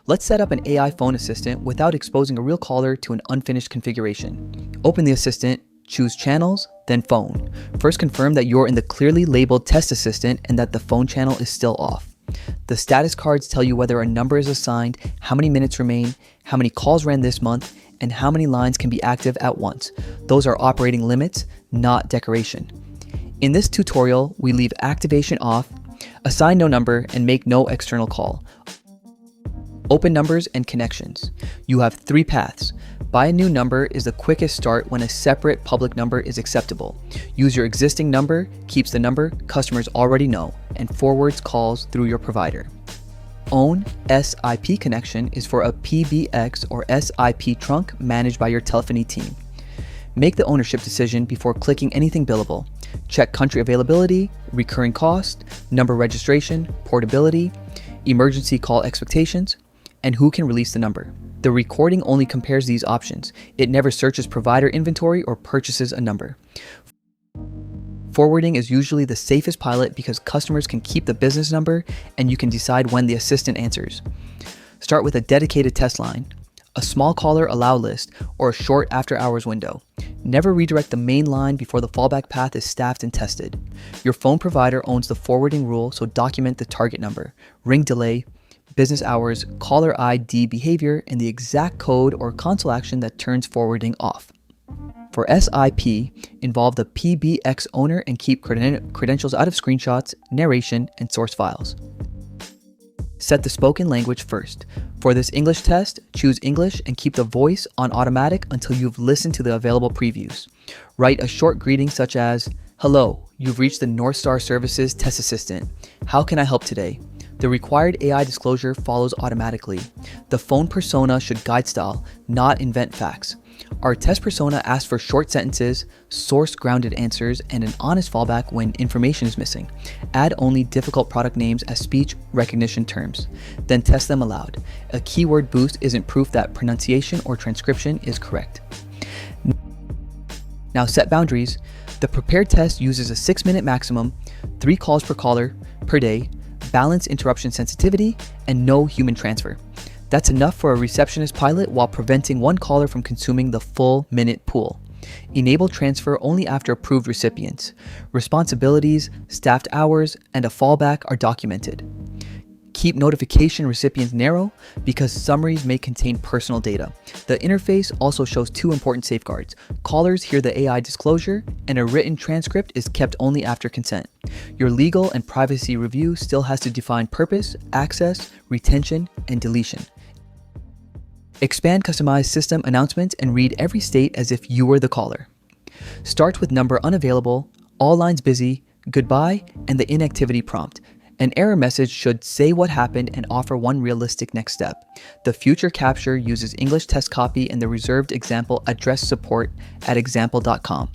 Let's set up an AI phone assistant without exposing a real caller to an unfinished configuration. Open the assistant, choose Channels, then Phone. First confirm that you're in the clearly labeled Test Assistant and that the phone channel is still off. The status cards tell you whether a number is assigned, how many minutes remain, how many calls ran this month, and how many lines can be active at once. Those are operating limits, not decoration. In this tutorial, we leave activation off, assign no number, and make no external call. Open numbers and connections. You have 3 paths. Buy a new number is the quickest start when a separate public number is acceptable. Use your existing number, keeps the number customers already know, and forwards calls through your provider. Own SIP connection is for a PBX or SIP trunk managed by your telephony team. Make the ownership decision before clicking anything billable. Check country availability, recurring cost, number registration, portability, emergency call expectations, and who can release the number. The recording only compares these options. It never searches provider inventory or purchases a number. Forwarding is usually the safest pilot because customers can keep the business number and you can decide when the assistant answers. Start with a dedicated test line, a small caller allow list, or a short after hours window. Never redirect the main line before the fallback path is staffed and tested. Your phone provider owns the forwarding rule, so document the target number, ring delay, business hours, caller ID behavior, and the exact code or console action that turns forwarding off. For SIP, involve the PBX owner and keep credentials out of screenshots, narration, and source files. Set the spoken language first. For this English test, choose English and keep the voice on automatic until you've listened to the available previews. Write a short greeting such as, "Hello, you've reached the North Star Services Test Assistant. How can I help today?" The required AI disclosure follows automatically. The phone persona should guide style, not invent facts. Our test persona asks for short sentences, source-grounded answers, and an honest fallback when information is missing. Add only difficult product names as speech recognition terms. Then test them aloud. A keyword boost isn't proof that pronunciation or transcription is correct. Now set boundaries. The prepared test uses a 6-minute maximum, 3 calls per caller per day, balance interruption sensitivity, and no human transfer. That's enough for a receptionist pilot while preventing one caller from consuming the full minute pool. Enable transfer only after approved recipients. Responsibilities, staffed hours, and a fallback are documented. Keep notification recipients narrow because summaries may contain personal data. The interface also shows 2 important safeguards. Callers hear the AI disclosure, and a written transcript is kept only after consent. Your legal and privacy review still has to define purpose, access, retention, and deletion. Expand customized system announcements and read every state as if you were the caller. Start with number unavailable, all lines busy, goodbye, and the inactivity prompt. An error message should say what happened and offer one realistic next step. The future capture uses English test copy and the reserved example address support at example.com.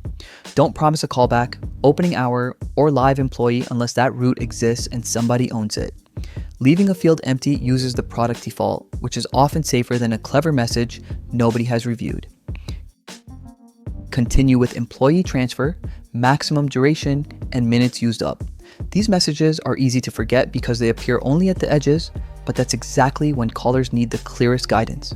Don't promise a callback, opening hour, or live employee unless that route exists and somebody owns it. Leaving a field empty uses the product default, which is often safer than a clever message nobody has reviewed. Continue with employee transfer, maximum duration, and minutes used up. These messages are easy to forget because they appear only at the edges, but that's exactly when callers need the clearest guidance.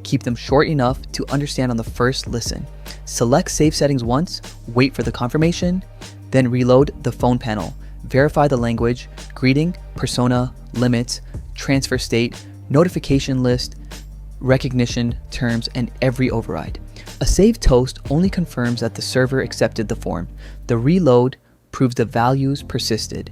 Keep them short enough to understand on the first listen. Select save settings once, wait for the confirmation, then reload the phone panel. Verify the language, greeting, persona, limits, transfer state, notification list, recognition terms, and every override. A save toast only confirms that the server accepted the form. The reload proves the values persisted.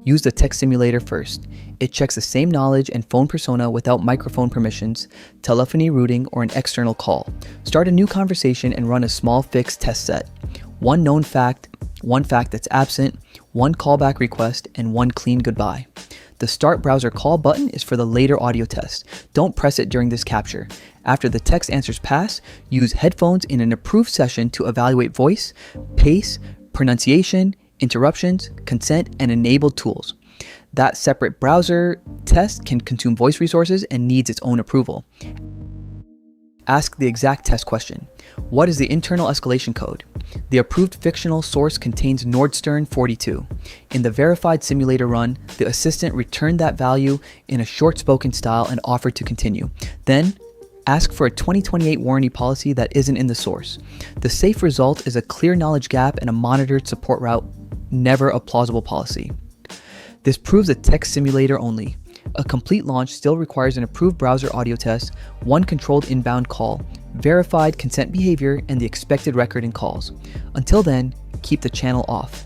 Use the text simulator first. It checks the same knowledge and phone persona without microphone permissions, telephony routing, or an external call. Start a new conversation and run a small fixed test set. One known fact, one fact that's absent, one callback request, and one clean goodbye. The Start Browser Call button is for the later audio test. Don't press it during this capture. After the text answers pass, use headphones in an approved session to evaluate voice, pace, pronunciation, interruptions, consent, and enabled tools. That separate browser test can consume voice resources and needs its own approval. Ask the exact test question. What is the internal escalation code? The approved fictional source contains Nordstern 42. In the verified simulator run, the assistant returned that value in a short spoken style and offered to continue. Then, ask for a 2028 warranty policy that isn't in the source. The safe result is a clear knowledge gap and a monitored support route, never a plausible policy. This proves a text simulator only. A complete launch still requires an approved browser audio test, one controlled inbound call, verified consent behavior, and the expected record in calls. Until then, keep the channel off.